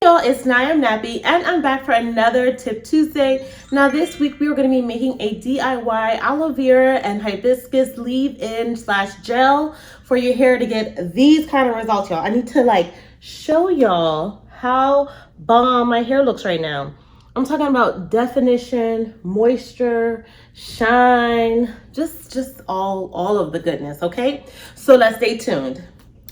Y'all, it's NowIamNappy and I'm back for another Tip Tuesday. Now this week we are going to be making a DIY aloe vera and hibiscus leave-in / gel for your hair to get these kind of results, y'all. I need to show y'all how bomb my hair looks right now. I'm talking about definition, moisture, shine, just all of the goodness, okay? So let's stay tuned.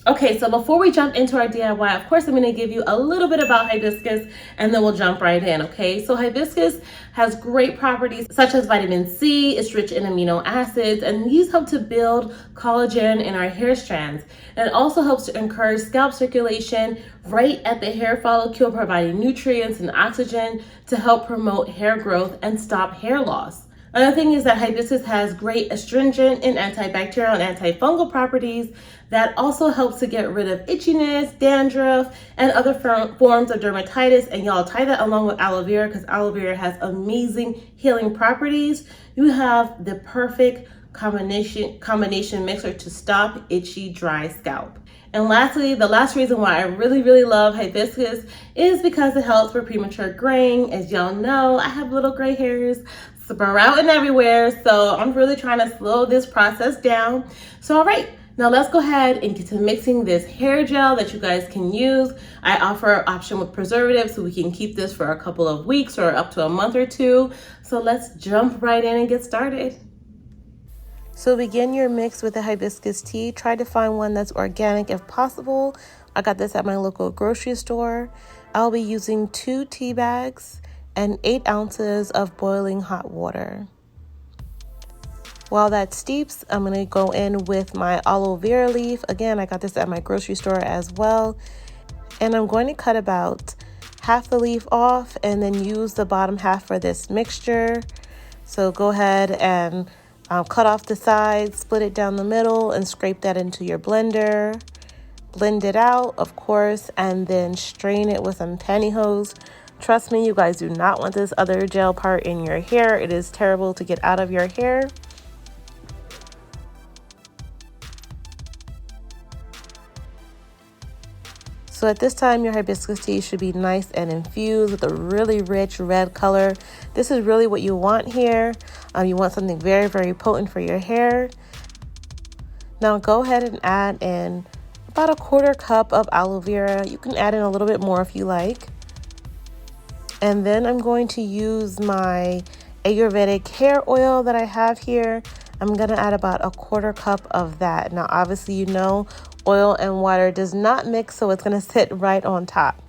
Okay, so before we jump into our DIY, of course, I'm going to give you a little bit about hibiscus and then we'll jump right in, okay? So hibiscus has great properties such as vitamin C, it's rich in amino acids, and these help to build collagen in our hair strands. And it also helps to encourage scalp circulation right at the hair follicle, providing nutrients and oxygen to help promote hair growth and stop hair loss. Another thing is that hibiscus has great astringent and antibacterial and antifungal properties that also helps to get rid of itchiness, dandruff, and other forms of dermatitis. And y'all, tie that along with aloe vera because aloe vera has amazing healing properties. You have the perfect combination mixer to stop itchy, dry scalp. And lastly, the last reason why I really love hibiscus is because it helps for premature graying. As y'all know, I have little gray hairs sprouting everywhere, so I'm really trying to slow this process down. So all right, now let's go ahead and get to mixing this hair gel that you guys can use. I offer an option with preservatives, so we can keep this for a couple of weeks or up to a month or two. So let's jump right in and get started. So begin your mix with the hibiscus tea. Try to find one that's organic if possible. I got this at my local grocery store. I'll be using 2 tea bags and 8 ounces of boiling hot water. While that steeps, I'm going to go in with my aloe vera leaf. Again, I got this at my grocery store as well. And I'm going to cut about half the leaf off and then use the bottom half for this mixture. So go ahead and cut off the sides, split it down the middle, and scrape that into your blender. Blend it out, of course, and then strain it with some pantyhose. Trust me, you guys do not want this other gel part in your hair. It is terrible to get out of your hair. So at this time, your hibiscus tea should be nice and infused with a really rich red color. This is really what you want here. You want something very potent for your hair. Now go ahead and add in about a 1/4 cup of aloe vera. You can add in a little bit more if you like. And then I'm going to use my Ayurvedic hair oil that I have here. I'm going to add about a 1/4 cup of that. Now, obviously, you know, oil and water does not mix, so it's going to sit right on top.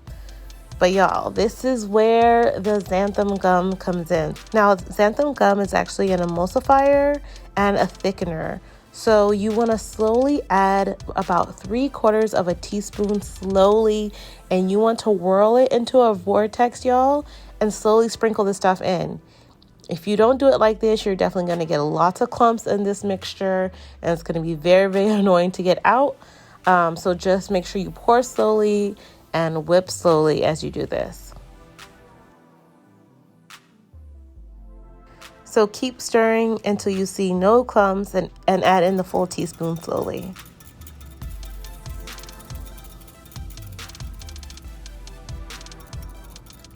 But y'all, this is where the xantham gum comes in. Now, xantham gum is actually an emulsifier and a thickener. So you want to slowly add about 3/4 of a teaspoon slowly, and you want to whirl it into a vortex, y'all, and slowly sprinkle the stuff in. If you don't do it like this, you're definitely going to get lots of clumps in this mixture, and it's going to be very annoying to get out. So just make sure you pour slowly and whip slowly as you do this. So keep stirring until you see no clumps and add in the full teaspoon slowly.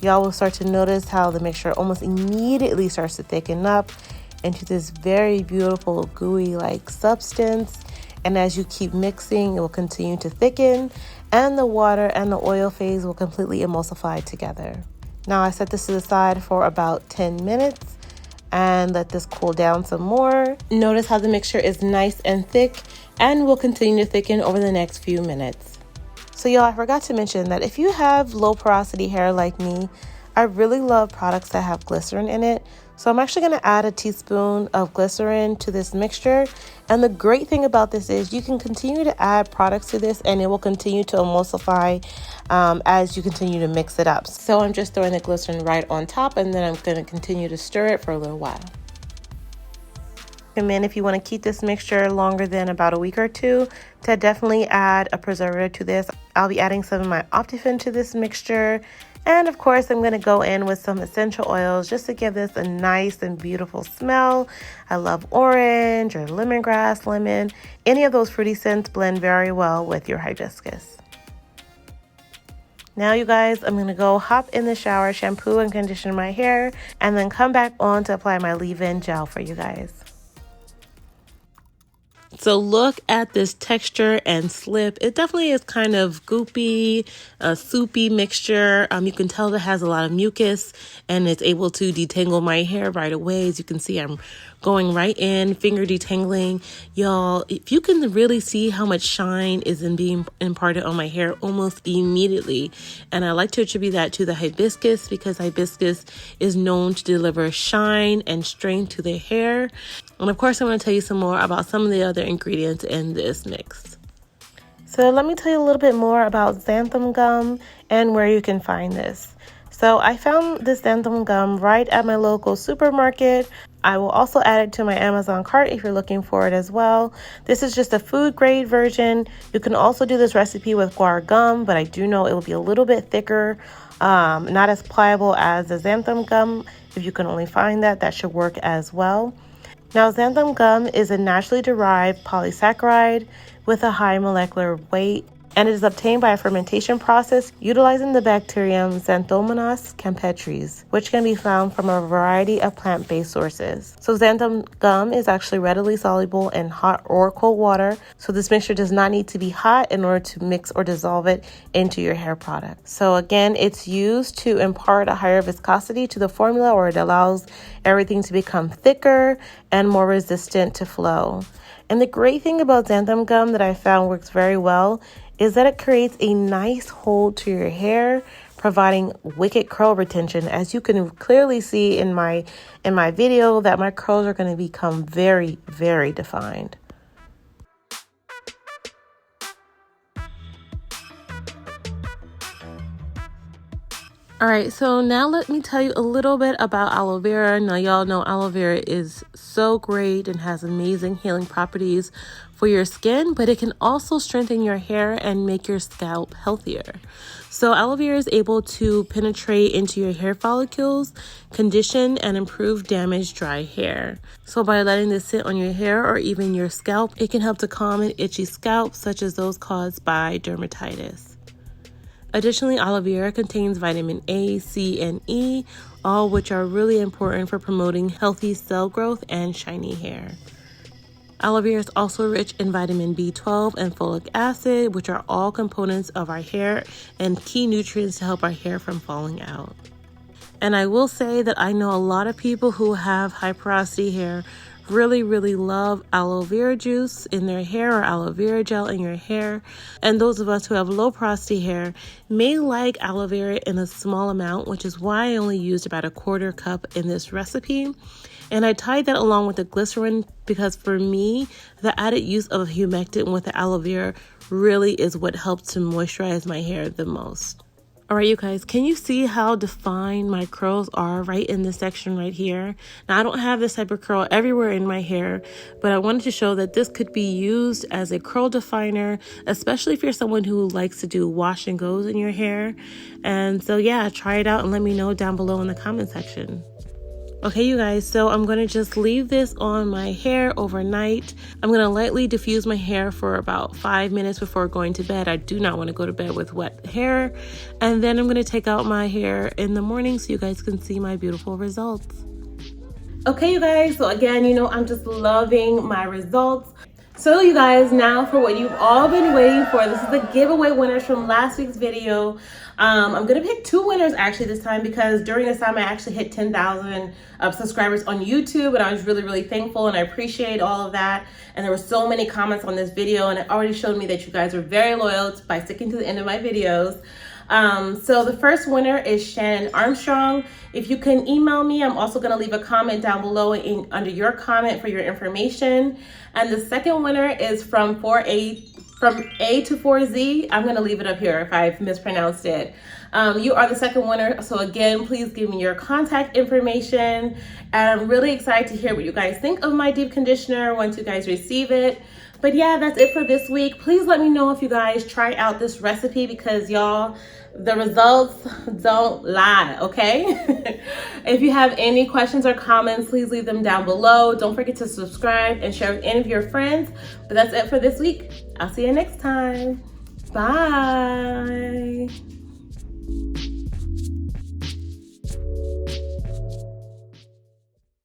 Y'all will start to notice how the mixture almost immediately starts to thicken up into this very beautiful gooey-like substance. And as you keep mixing, it will continue to thicken, and the water and the oil phase will completely emulsify together. Now I set this to the side for about 10 minutes. And let this cool down some more. Notice how the mixture is nice and thick and will continue to thicken over the next few minutes. So y'all, I forgot to mention that if you have low porosity hair like me, I really love products that have glycerin in it. So I'm actually going to add a teaspoon of glycerin to this mixture. And the great thing about this is you can continue to add products to this and it will continue to emulsify as you continue to mix it up. So I'm just throwing the glycerin right on top, and then I'm going to continue to stir it for a little while. And then if you want to keep this mixture longer than about a week or two, to definitely add a preservative to this. I'll be adding some of my Optifin to this mixture. And of course, I'm going to go in with some essential oils just to give this a nice and beautiful smell. I love orange or lemongrass, lemon. Any of those fruity scents blend very well with your hibiscus. Now you guys, I'm gonna go hop in the shower, shampoo and condition my hair, and then come back on to apply my leave-in gel for you guys. So look at this texture and slip. It definitely is kind of goopy, a soupy mixture. You can tell it has a lot of mucus and it's able to detangle my hair right away. As you can see, I'm going right in, finger detangling. Y'all, if you can really see how much shine is in being imparted on my hair almost immediately. And I like to attribute that to the hibiscus because hibiscus is known to deliver shine and strength to the hair. And of course, I'm going to tell you some more about some of the other ingredients in this mix. So let me tell you a little bit more about xanthan gum and where you can find this. So I found this xanthan gum right at my local supermarket. I will also add it to my Amazon cart if you're looking for it as well. This is just a food grade version. You can also do this recipe with guar gum, but I do know it will be a little bit thicker, not as pliable as the xanthan gum. If you can only find that, that should work as well. Now, xanthan gum is a naturally derived polysaccharide with a high molecular weight, and it is obtained by a fermentation process utilizing the bacterium Xanthomonas campestris, which can be found from a variety of plant-based sources. So xanthan gum is actually readily soluble in hot or cold water, so this mixture does not need to be hot in order to mix or dissolve it into your hair product. So again, it's used to impart a higher viscosity to the formula, or it allows everything to become thicker and more resistant to flow. And the great thing about xanthan gum that I found works very well is that it creates a nice hold to your hair, providing wicked curl retention. As you can clearly see in my video, that my curls are going to become very, very defined. All right, so now let me tell you a little bit about aloe vera. Now, y'all know aloe vera is so great and has amazing healing properties for your skin, but it can also strengthen your hair and make your scalp healthier. So aloe vera is able to penetrate into your hair follicles, condition and improve damaged dry hair. So by letting this sit on your hair or even your scalp, it can help to calm an itchy scalp, such as those caused by dermatitis. Additionally, aloe vera contains vitamin A, C, and E, all which are really important for promoting healthy cell growth and shiny hair. Aloe vera is also rich in vitamin B12 and folic acid, which are all components of our hair and key nutrients to help our hair from falling out. And I will say that I know a lot of people who have high porosity hair really love aloe vera juice in their hair or aloe vera gel in your hair. And those of us who have low porosity hair may like aloe vera in a small amount, which is why I only used about a quarter cup in this recipe. And I tied that along with the glycerin because for me, the added use of humectant with the aloe vera really is what helps to moisturize my hair the most. All right, you guys, can you see how defined my curls are right in this section right here? Now, I don't have this type of curl everywhere in my hair, but I wanted to show that this could be used as a curl definer, especially if you're someone who likes to do wash and goes in your hair. And so, yeah, try it out and let me know down below in the comment section. Okay, you guys, so I'm going to just leave this on my hair overnight. I'm going to lightly diffuse my hair for about 5 minutes before going to bed. I do not want to go to bed with wet hair. And then I'm going to take out my hair in the morning so you guys can see my beautiful results. Okay, you guys, so again, I'm just loving my results. So you guys, now for what you've all been waiting for. This is the giveaway winners from last week's video. I'm gonna pick 2 winners actually this time because during this time I actually hit 10,000 subscribers on YouTube, and I was really thankful and I appreciate all of that. And there were so many comments on this video, and it already showed me that you guys are very loyal by sticking to the end of my videos. So the first winner is Shannon Armstrong. If you can email me, I'm also going to leave a comment down below under your comment for your information. And the second winner is from A to 4Z. I'm going to leave it up here if I've mispronounced it. You are the second winner. So again, please give me your contact information. And I'm really excited to hear what you guys think of my deep conditioner once you guys receive it. But yeah, that's it for this week. Please let me know if you guys try out this recipe because y'all, the results don't lie, okay? If you have any questions or comments, please leave them down below. Don't forget to subscribe and share with any of your friends. But that's it for this week. I'll see you next time. Bye.